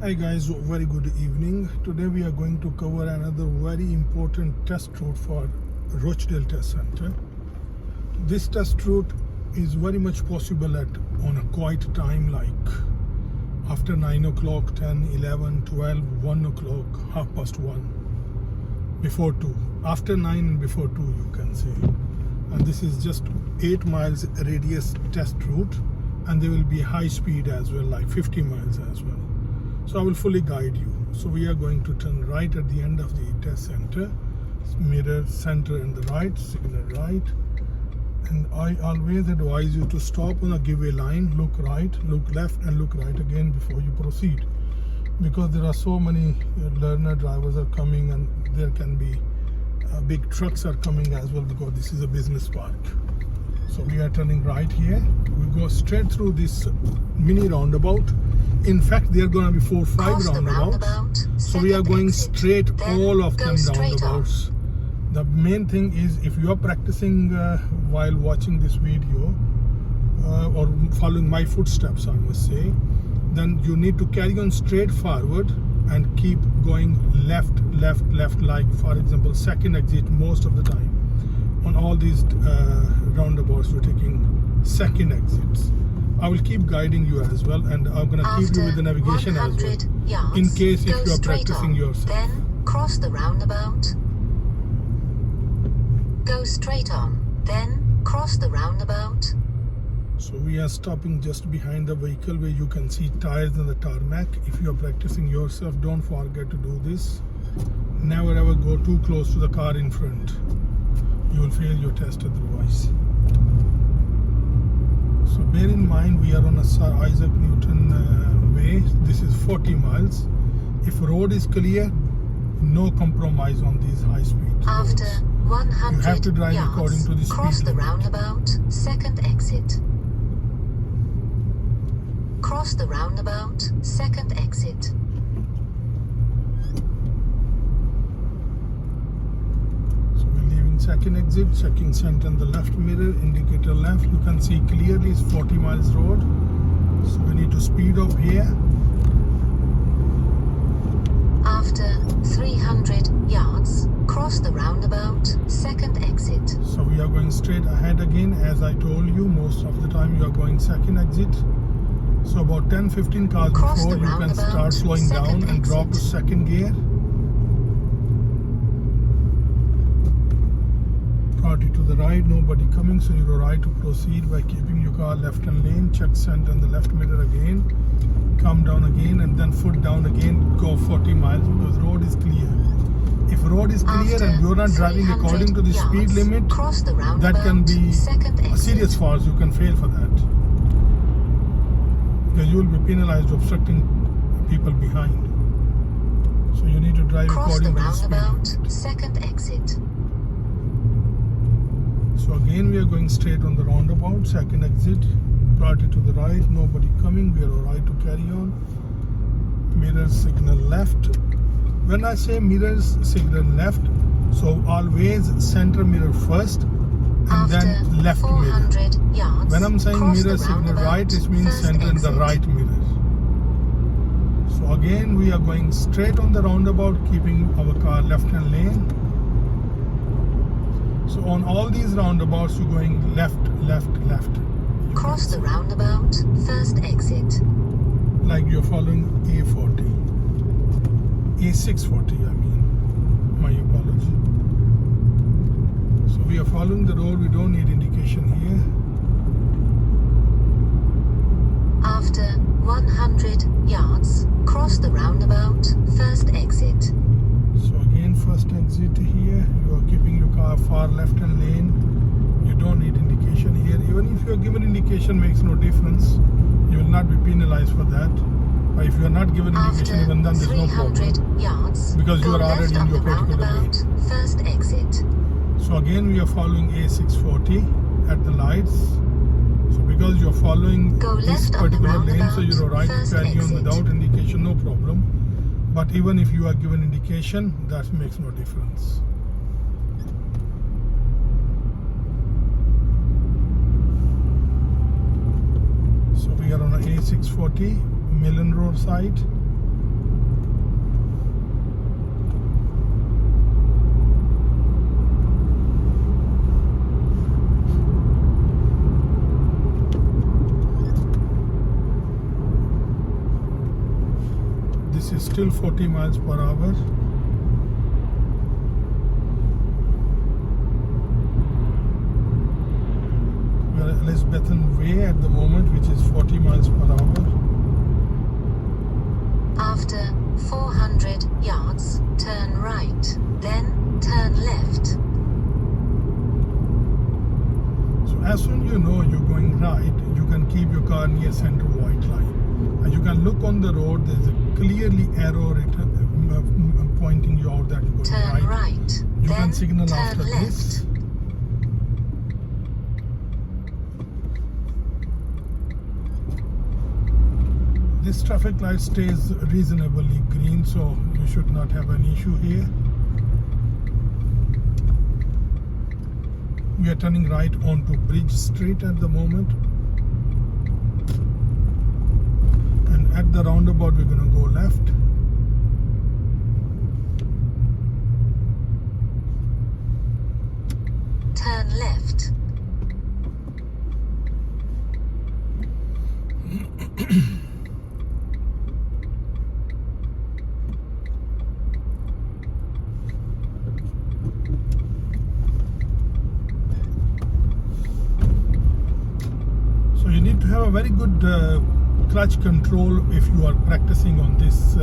Hi guys, very good evening. Today we are going to cover another very important test route for Rochdale Test Centre. This test route is very much possible on a quiet time like after 9 o'clock, 10, 11, 12, 1 o'clock, 1:30, before 2. After 9 and before 2 you can say. And this is just 8 miles radius test route, and there will be high speed as well, like 50 miles as well. So I will fully guide you. So we are going to turn right at the end of the test center, mirror center and the right, signal right. And I always advise you to stop on a giveaway line, look right, look left and look right again before you proceed. Because there are so many learner drivers are coming, and there can be big trucks are coming as well, because this is a business park. So we are turning right here. We go straight through this mini roundabout. In fact, there are going to be 4 or 5 roundabouts. So we are going straight all of them roundabouts. The main thing is, if you are practicing while watching this video or following my footsteps, I must say, then you need to carry on straight forward and keep going left, like for example second exit most of the time. On all these roundabouts you're taking second exits. I will keep guiding you as well, and I'm going to keep you with the navigation as well, yards, in case if you are practicing on, yourself. Then cross the roundabout. Go straight on, then cross the roundabout. So we are stopping just behind the vehicle where you can see tires on the tarmac. If you are practicing yourself, don't forget to do this. Never ever go too close to the car in front. You will fail your test otherwise. So bear in mind, we are on a Sir Isaac Newton way. This is 40 miles. If road is clear, no compromise on these high speed After roads. 100 You have to drive yards, according to the cross speed the limit. roundabout, second exit. Cross the roundabout, second exit. So we're leaving second exit, checking center and the left mirror, indicator left. You can see clearly it's 40 miles road. So we need to speed up here. After 300 yards, cross the roundabout, second exit. So we are going straight ahead again. As I told you, most of the time you are going second exit. So about 10-15 cars Cross before, the you can roundabout, start slowing down second and drop to exit. second gear. Priority to the right, nobody coming, so you're right to proceed by keeping your car left hand lane. Check center and the left mirror again. Come down again and then foot down again. Go 40 miles because road is clear. If road is clear After and you're not driving according to the speed yards, limit, cross the that can roundabout, be second a exit. serious fault. You can fail for that, because you will be penalized obstructing people behind. So you need to drive Cross the according to the speed roundabout, limit. second exit. So again we are going straight on the roundabout, second exit. Priority to the right, nobody coming. We are alright to carry on. Mirror signal left. When I say mirrors signal left, so always center mirror first and After then left mirror. 400 yards, When I'm saying cross mirror the signal roundabout, right, it means first center in the exit. right mirror. So again we are going straight on the roundabout, keeping our car left hand lane. So on all these roundabouts you're going left. Cross the roundabout, first exit. Like you're following A40. A640 I mean. My apology. So we are following the road, we don't need indication here. After 100 yards, cross the roundabout, first exit. So again first exit here. You are keeping your car far left hand lane. You don't need indication here. Even if you are given indication, makes no difference. You will not be penalized for that. But if you are not given indication, After even then there's no 300 problem. yards, Because you go are already left in on your the particular lane. roundabout, first exit. So again we are following A640 at the lights. So because you are following Go this left on the particular lane, so you are right to roundabout, carry on first without indication, no problem. But even if you are given indication, that makes no difference. So we are on a A640 Millen Road side. still 40 miles per hour. We are at Elizabethan Way at the moment, which is 40 miles per hour. After 400 yards, turn right, then turn left. So as soon you know you're going right, you can keep your car near center white line. And you can look on the road, there's a clearly arrow written, pointing you out that you're going Turn right, You then can signal turn after left. this. This traffic light stays reasonably green, so you should not have an issue here. We are turning right onto Bridge Street at the moment. And at the roundabout, we're going to go left. Turn left. So you need to have a very good clutch control if you are practicing on this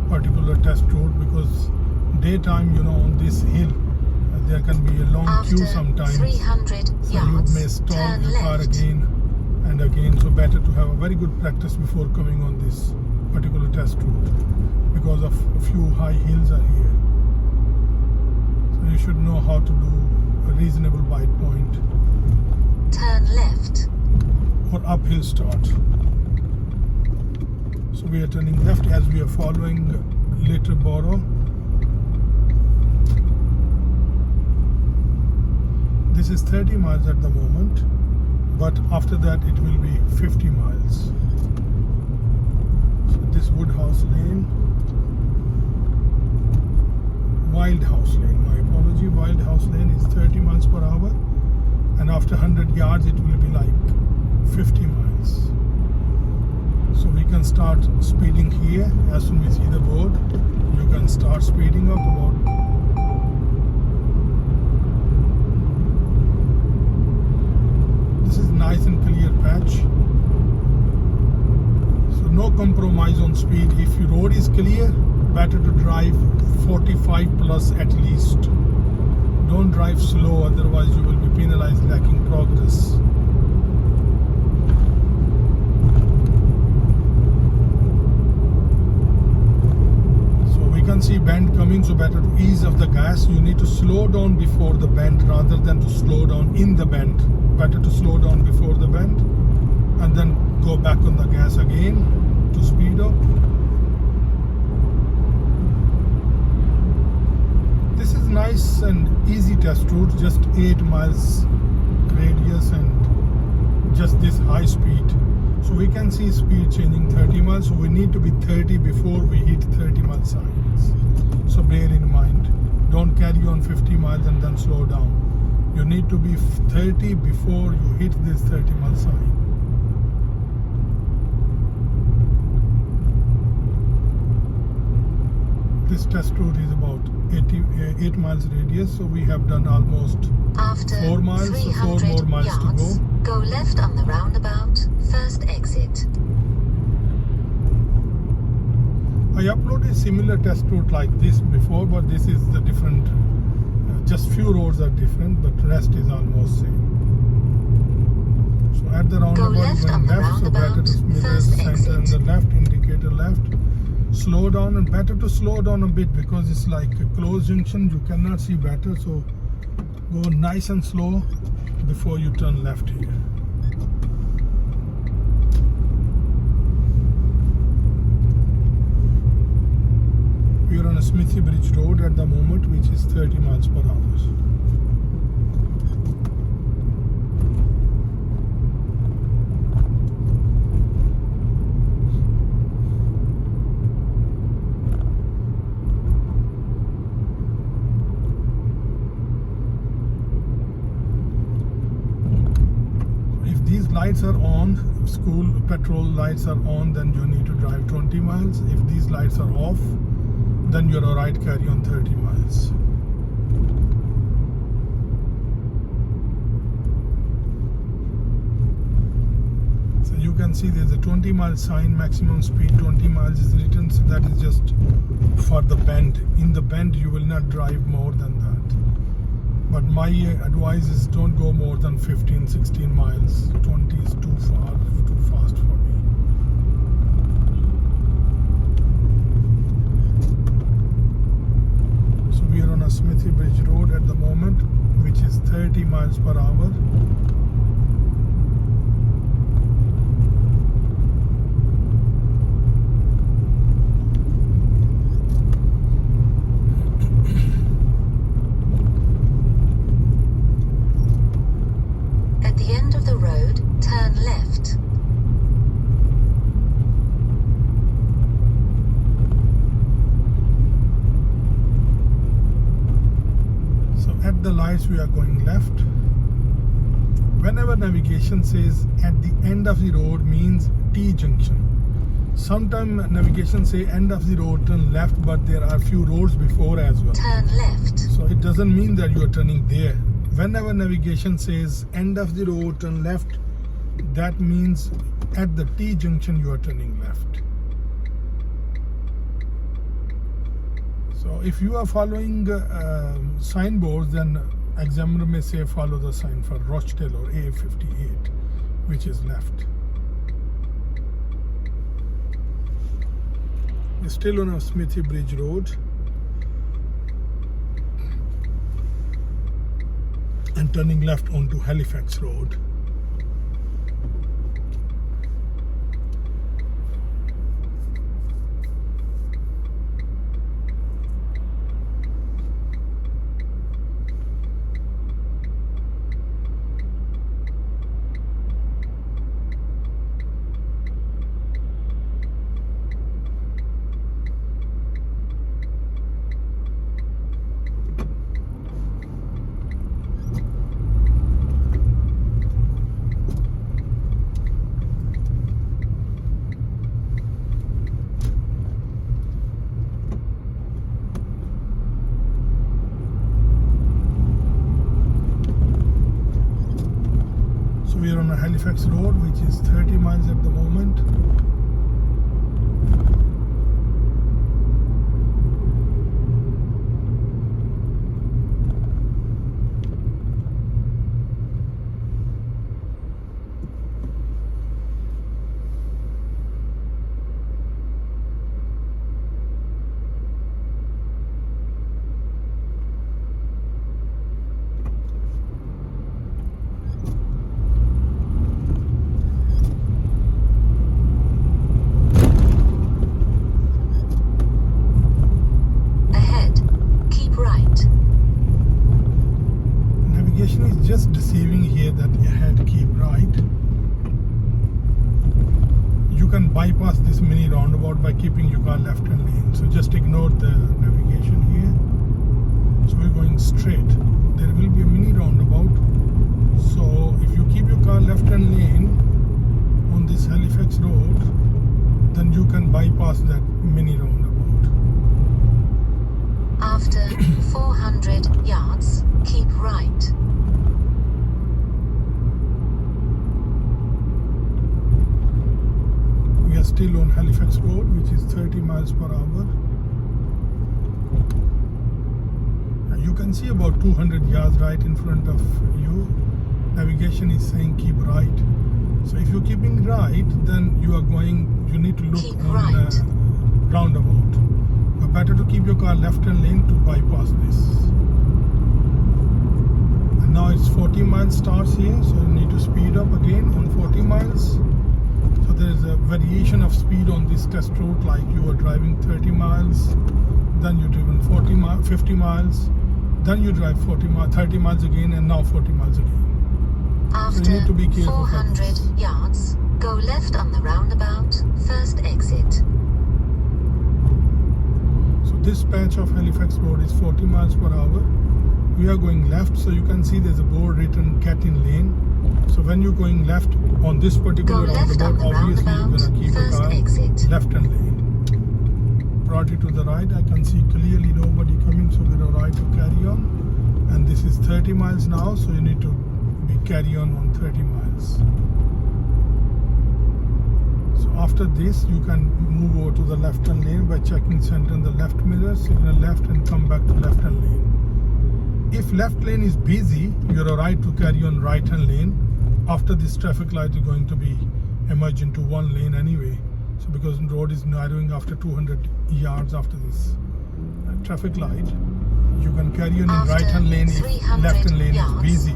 particular test road, because daytime, you know, on this hill, there can be a long After queue sometimes. 300 So yards, you may stop turn your car left. again and again. So better to have a very good practice before coming on this particular test route, because of a few high hills are here. So you should know how to do a reasonable bite point Turn left. or uphill start. So we are turning left as we are following Little Borough. This is 30 miles at the moment, but after that it will be 50 miles. So this Woodhouse Lane, Wildhouse Lane, my apology, Wildhouse Lane is 30 miles per hour, and after 100 yards it will be like 50 miles. So we can start speeding here. As soon as we see the board, you can start speeding up about. This is nice and clear patch. So no compromise on speed. If your road is clear, better to drive 45 plus at least. Don't drive slow, otherwise you will be penalized lacking progress. You can see bend coming, so better to ease off the gas. You need to slow down before the bend rather than to slow down in the bend. Better to slow down before the bend and then go back on the gas again to speed up. This is nice and easy test route, just 8 miles radius and just this high speed. So we can see speed changing 30 miles, so we need to be 30 before we hit 30 mile signs. So bear in mind, don't carry on 50 miles and then slow down. You need to be 30 before you hit this 30 mile sign. This test route is about 8 miles radius, so we have done almost After 4 miles, so 4 more miles yards, to go left on the roundabout, first exit. I uploaded a similar test route like this before, but this is the different, just few roads are different, but rest is almost same. So at the roundabout, left on going the left, so better to roundabout, mirror first center and exit. the left, indicator left. Slow down, and better to slow down a bit because it's like a closed junction, you cannot see better, so go nice and slow before you turn left here. We are on a Smithy Bridge Road at the moment, which is 30 miles per hour. lights are on, school petrol lights are on, then you need to drive 20 miles. If these lights are off, then you're alright, carry on 30 miles. So you can see there's a 20 mile sign, maximum speed 20 miles is written, so that is just for the bend. In the bend you will not drive more than that. But my advice is don't go more than 15, 16 miles. 20 is too far, too fast for me. So we are on a Smithy Bridge Road at the moment, which is 30 miles per hour. At the end of the road, turn left. So at the lights we are going left. Whenever navigation says at the end of the road means T junction. Sometimes navigation say end of the road, turn left, but there are few roads before as well. Turn left. So it doesn't mean that you are turning there. Whenever navigation says end of the road, turn left, that means at the T junction you are turning left. So if you are following signboards, then examiner may say follow the sign for Rochdale or A58, which is left. We're still on a Smithy Bridge Road. And turning left onto Halifax Road. We are on a Halifax Road, which is 30 miles at the moment. Is just deceiving here that ahead keep right. You can bypass this mini roundabout by keeping your car left hand lane. So just ignore the navigation here. So we're going straight. There will be a mini roundabout. So if you keep your car left hand lane on this Halifax Road, then you can bypass that mini roundabout. After 400 yards, keep right. We are still on Halifax Road, which is 30 miles per hour. You can see about 200 yards right in front of you. Navigation is saying keep right. So if you're keeping right, then you need to look keep on right. Roundabout. But better to keep your car left hand lane to bypass this. And now it's 40 miles starts here, so you need to speed up again on 40 miles. So there's a variation of speed on this test route, like you are driving 30 miles, then you're driven 50 miles, then you drive 30 miles again, and now 40 miles again. After so you need to be careful 400 yards, go left on the roundabout, first exit. So this patch of Halifax Road is 40 miles per hour. We are going left, so you can see there's a board written Get in Lane. So when you're going left on this particular Go left roundabout, on the obviously you're roundabout, going to keep a first car exit. left-hand lane. Brought it to the right, I can see clearly nobody coming, so we're all right to carry on. And this is 30 miles now, so you need to be carry on 30 miles. So after this, you can move over to the left-hand lane by checking center in the left mirror, signal left and come back to left-hand lane. If left lane is busy, you're alright to carry on right-hand lane. After this traffic light is going to be emerge into one lane anyway. So because the road is narrowing after 200 yards after this traffic light, you can carry on in right-hand lane if left-hand lane is busy.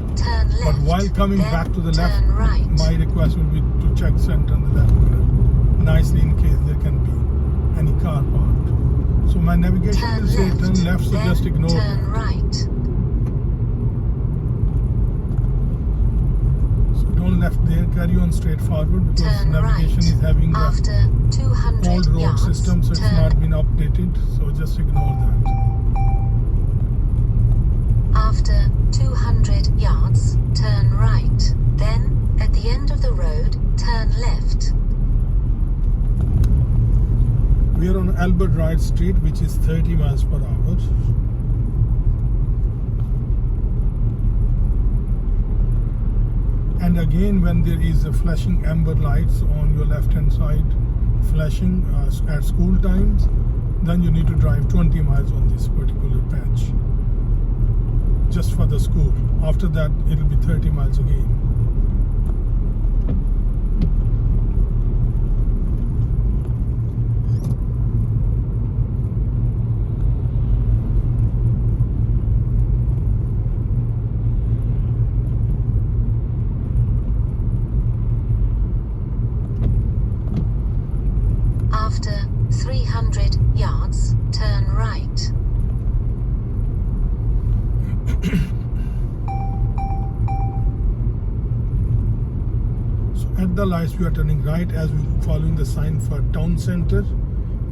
But while coming back to the left, right. my request will be to check center in the left mirror nicely in case there can be any car parked. So my navigation Turn will say left, turn left, so then just ignore turn that. right. So don't left there, carry on straight forward because Turn navigation right. is having the After 200 old road yards, system, so it's turn not been updated, so just ignore that. After 200 yards, turn right. Then, at the end of the road, turn left. We are on Albert Wright Street, which is 30 miles per hour. And again, when there is a flashing amber lights on your left hand side flashing at school times, then you need to drive 20 miles on this particular patch just for the school. After that, it will be 30 miles again. After 300 yards, turn right. So at the lights, we are turning right as we following the sign for town center.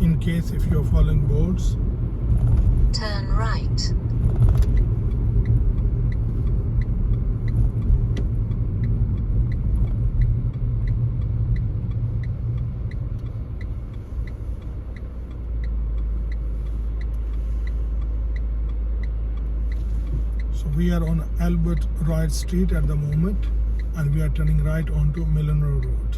In case if you are following boards, Turn right. so we are on Albert Wright Street at the moment, and we are turning right onto Millennium Road.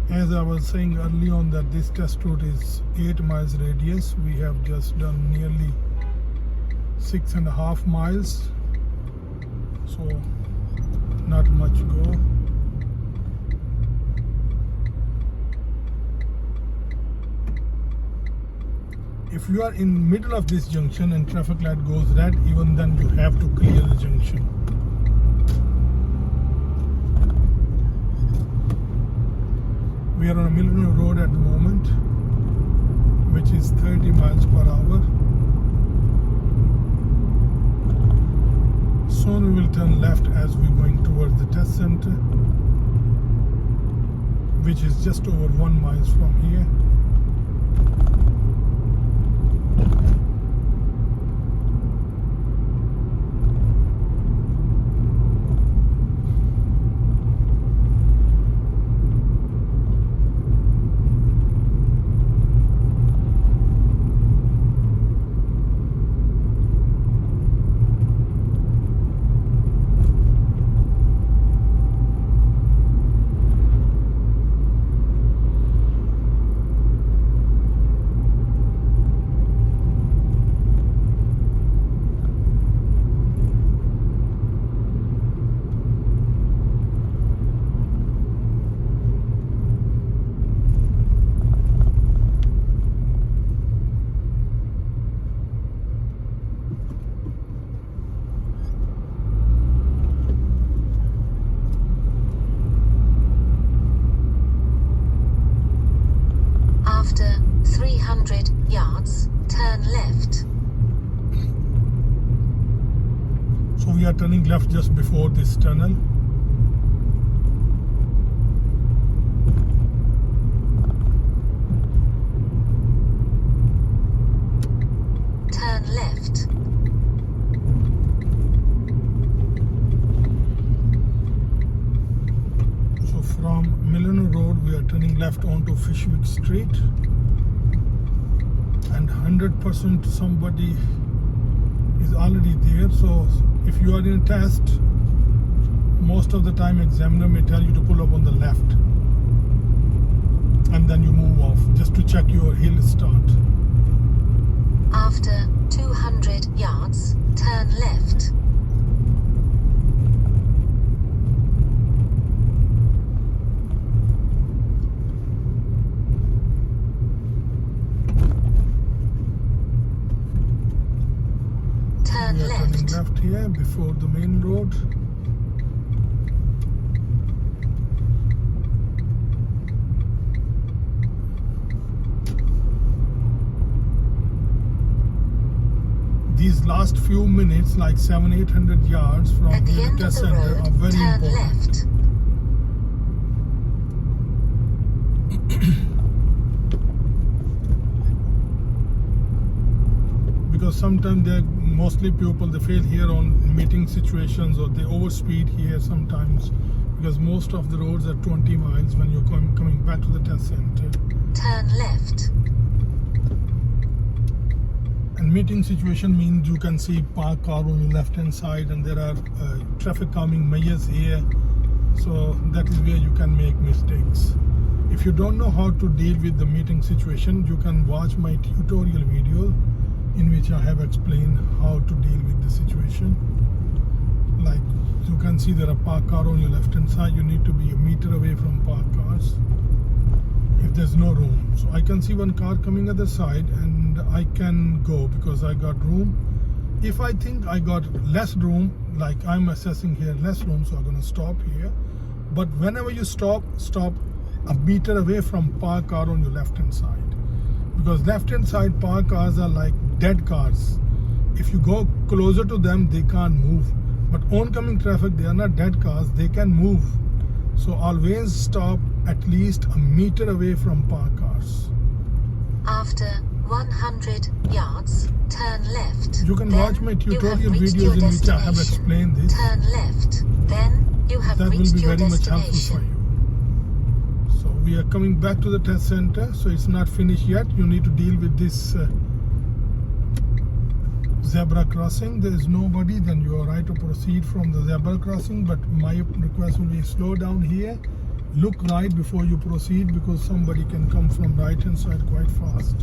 As I was saying early on that this test route is 8 miles radius, we have just done nearly 6.5 miles, so not much go. If you are in middle of this junction and traffic light goes red, even then you have to clear the junction. We are on a Millennium Road at the moment, which is 30 miles per hour. Soon we will turn left as we're going towards the test center, which is just over 1 mile from here. After 300 yards, turn left. we are turning left just before this tunnel. Turn left. So from Milano Road, we are turning left onto Fishwick Street. And 100% somebody is already there. So if you are in a test, most of the time examiner may tell you to pull up on the left. And then you move off just to check your hill start. After 200 yards, turn left. Turn We are turning left. left here before the main road. These last few minutes, like 700-800 yards from At the here to end of test the center, road, are very turn important. left. Because sometimes they're mostly people, they fail here on meeting situations, or they overspeed here sometimes, because most of the roads are 20 miles when you're coming back to the test center. Turn left. And meeting situation means you can see parked car on your left hand side, and there are traffic calming measures here, so that is where you can make mistakes. If you don't know how to deal with the meeting situation, you can watch my tutorial video in which I have explained how to deal with the situation. Like you can see there are parked car on your left hand side, you need to be a meter away from parked cars if there's no room. So I can see one car coming other side and I can go because I got room. If I think I got less room, like I'm assessing here less room, so I'm gonna stop here. But whenever you stop a meter away from parked car on your left hand side, because left hand side parked cars are like dead cars. If you go closer to them, they can't move. But oncoming traffic, they are not dead cars, they can move. So always stop at least a meter away from parked cars. After 100 yards, turn left. You can Then watch my you have tutorial reached videos your in which I have destination. explained this. Turn left. Then you have That will reached be your very much helpful for destination. you. So we are coming back to the test center, so it's not finished yet. You need to deal with this zebra crossing. There is nobody, then you are right to proceed from the zebra crossing, but my request will be slow down here, look right before you proceed, because somebody can come from right hand side quite fast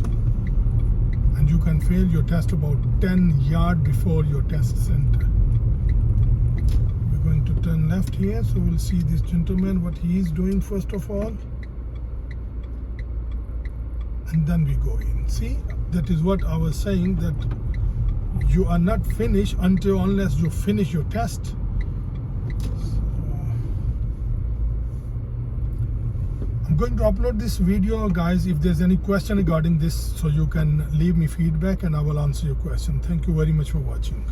and you can fail your test about 10 yards before your test center. We're going to turn left here, so we'll see this gentleman what he is doing first of all, and then we go in. See, that is what I was saying, that you are not finished unless you finish your test. So, I'm going to upload this video, guys. If there's any question regarding this, so you can leave me feedback and I will answer your question. Thank you very much for watching.